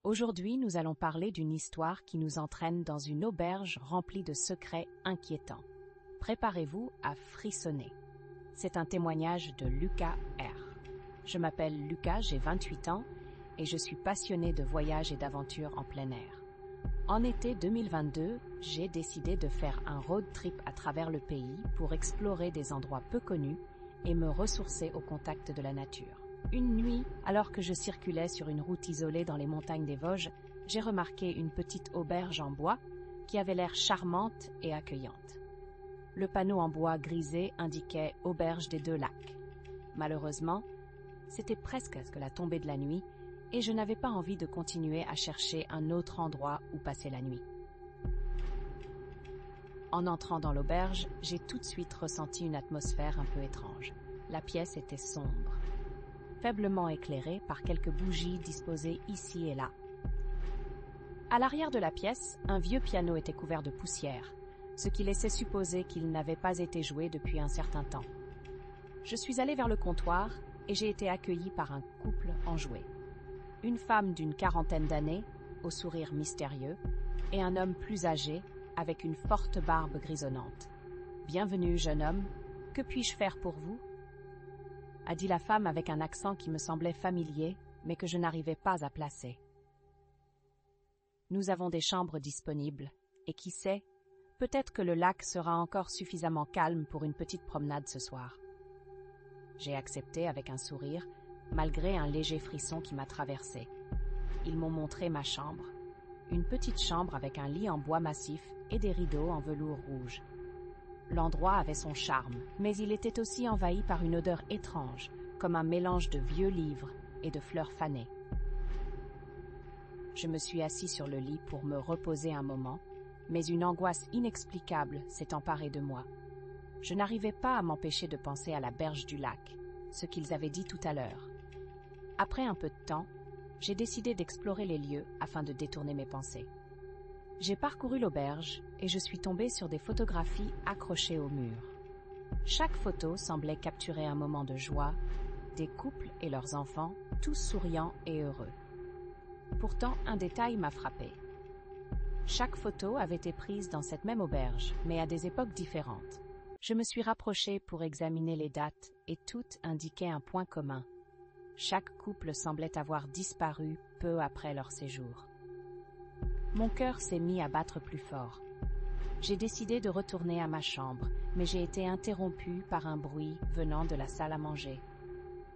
Aujourd'hui, nous allons parler d'une histoire qui nous entraîne dans une auberge remplie de secrets inquiétants. Préparez-vous à frissonner. C'est un témoignage de Lucas R. Je m'appelle Lucas, j'ai 28 ans et je suis passionné de voyages et d'aventures en plein air. En été 2022, j'ai décidé de faire un road trip à travers le pays pour explorer des endroits peu connus et me ressourcer au contact de la nature. Une nuit, alors que je circulais sur une route isolée dans les montagnes des Vosges, j'ai remarqué une petite auberge en bois qui avait l'air charmante et accueillante. Le panneau en bois grisé indiquait « Auberge des Deux Lacs ». Malheureusement, c'était presque la tombée de la nuit et je n'avais pas envie de continuer à chercher un autre endroit où passer la nuit. En entrant dans l'auberge, j'ai tout de suite ressenti une atmosphère un peu étrange. La pièce était sombre, faiblement éclairée par quelques bougies disposées ici et là. À l'arrière de la pièce, un vieux piano était couvert de poussière, ce qui laissait supposer qu'il n'avait pas été joué depuis un certain temps. Je suis allée vers le comptoir et j'ai été accueillie par un couple enjoué. Une femme d'une quarantaine d'années, au sourire mystérieux, et un homme plus âgé, avec une forte barbe grisonnante. « Bienvenue, jeune homme. Que puis-je faire pour vous ?» a dit la femme avec un accent qui me semblait familier, mais que je n'arrivais pas à placer. Nous avons des chambres disponibles, et qui sait, peut-être que le lac sera encore suffisamment calme pour une petite promenade ce soir. J'ai accepté avec un sourire, malgré un léger frisson qui m'a traversé. Ils m'ont montré ma chambre, une petite chambre avec un lit en bois massif et des rideaux en velours rouge. L'endroit avait son charme, mais il était aussi envahi par une odeur étrange, comme un mélange de vieux livres et de fleurs fanées. Je me suis assis sur le lit pour me reposer un moment, mais une angoisse inexplicable s'est emparée de moi. Je n'arrivais pas à m'empêcher de penser à la berge du lac, ce qu'ils avaient dit tout à l'heure. Après un peu de temps, j'ai décidé d'explorer les lieux afin de détourner mes pensées. J'ai parcouru l'auberge et je suis tombée sur des photographies accrochées au mur. Chaque photo semblait capturer un moment de joie, des couples et leurs enfants, tous souriants et heureux. Pourtant, un détail m'a frappée. Chaque photo avait été prise dans cette même auberge, mais à des époques différentes. Je me suis rapprochée pour examiner les dates et toutes indiquaient un point commun. Chaque couple semblait avoir disparu peu après leur séjour. Mon cœur s'est mis à battre plus fort. J'ai décidé de retourner à ma chambre, mais j'ai été interrompue par un bruit venant de la salle à manger.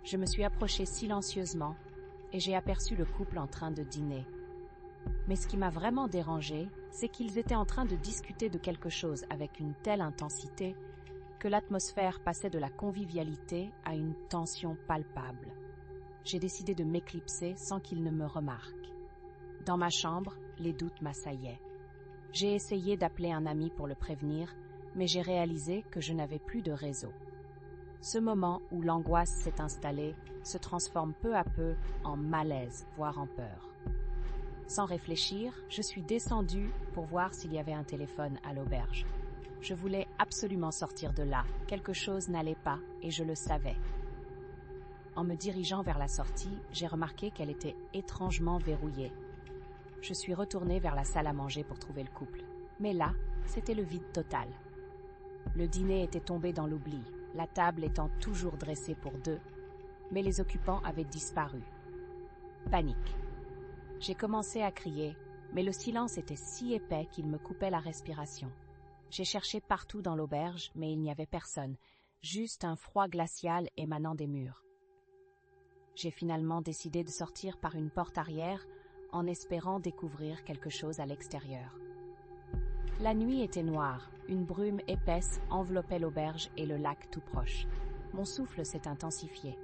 Je me suis approchée silencieusement et j'ai aperçu le couple en train de dîner. Mais ce qui m'a vraiment dérangée, c'est qu'ils étaient en train de discuter de quelque chose avec une telle intensité que l'atmosphère passait de la convivialité à une tension palpable. J'ai décidé de m'éclipser sans qu'ils ne me remarquent. Dans ma chambre, les doutes m'assaillaient. J'ai essayé d'appeler un ami pour le prévenir, mais j'ai réalisé que je n'avais plus de réseau. Ce moment où l'angoisse s'est installée se transforme peu à peu en malaise, voire en peur. Sans réfléchir, je suis descendue pour voir s'il y avait un téléphone à l'auberge. Je voulais absolument sortir de là, quelque chose n'allait pas et je le savais. En me dirigeant vers la sortie, j'ai remarqué qu'elle était étrangement verrouillée. Je suis retournée vers la salle à manger pour trouver le couple. Mais là, c'était le vide total. Le dîner était tombé dans l'oubli, la table étant toujours dressée pour deux, mais les occupants avaient disparu. Panique. J'ai commencé à crier, mais le silence était si épais qu'il me coupait la respiration. J'ai cherché partout dans l'auberge, mais il n'y avait personne, juste un froid glacial émanant des murs. J'ai finalement décidé de sortir par une porte arrière, en espérant découvrir quelque chose à l'extérieur. La nuit était noire, une brume épaisse enveloppait l'auberge et le lac tout proche. Mon souffle s'est intensifié.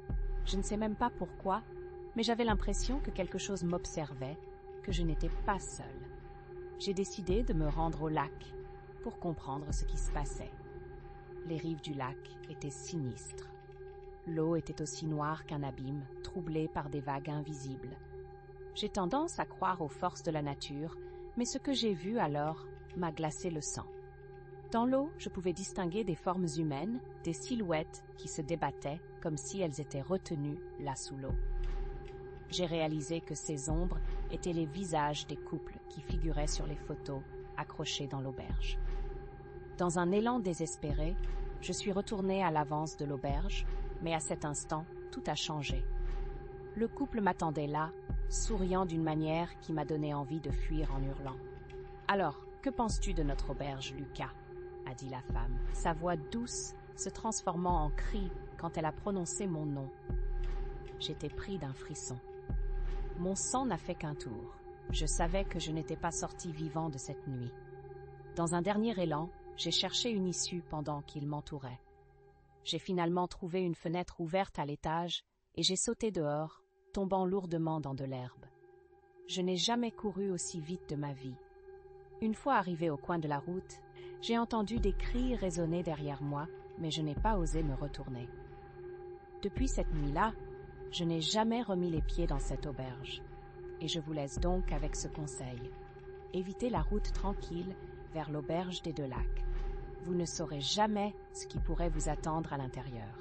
Je ne sais même pas pourquoi, mais j'avais l'impression que quelque chose m'observait, que je n'étais pas seule. J'ai décidé de me rendre au lac pour comprendre ce qui se passait. Les rives du lac étaient sinistres. L'eau était aussi noire qu'un abîme, troublée par des vagues invisibles. J'ai tendance à croire aux forces de la nature, mais ce que j'ai vu alors m'a glacé le sang. Dans l'eau, je pouvais distinguer des formes humaines, des silhouettes qui se débattaient comme si elles étaient retenues là sous l'eau. J'ai réalisé que ces ombres étaient les visages des couples qui figuraient sur les photos accrochées dans l'auberge. Dans un élan désespéré, je suis retournée à l'avance de l'auberge, mais à cet instant, tout a changé. Le couple m'attendait là, souriant d'une manière qui m'a donné envie de fuir en hurlant. « Alors, que penses-tu de notre auberge, Lucas ?» a dit la femme, sa voix douce se transformant en cri quand elle a prononcé mon nom. J'étais pris d'un frisson. Mon sang n'a fait qu'un tour. Je savais que je n'étais pas sorti vivant de cette nuit. Dans un dernier élan, j'ai cherché une issue pendant qu'il m'entourait. J'ai finalement trouvé une fenêtre ouverte à l'étage et j'ai sauté dehors, tombant lourdement dans de l'herbe. Je n'ai jamais couru aussi vite de ma vie. Une fois arrivé au coin de la route, j'ai entendu des cris résonner derrière moi, mais je n'ai pas osé me retourner. Depuis cette nuit-là, je n'ai jamais remis les pieds dans cette auberge. Et je vous laisse donc avec ce conseil. Évitez la route tranquille vers l'auberge des Deux Lacs. Vous ne saurez jamais ce qui pourrait vous attendre à l'intérieur.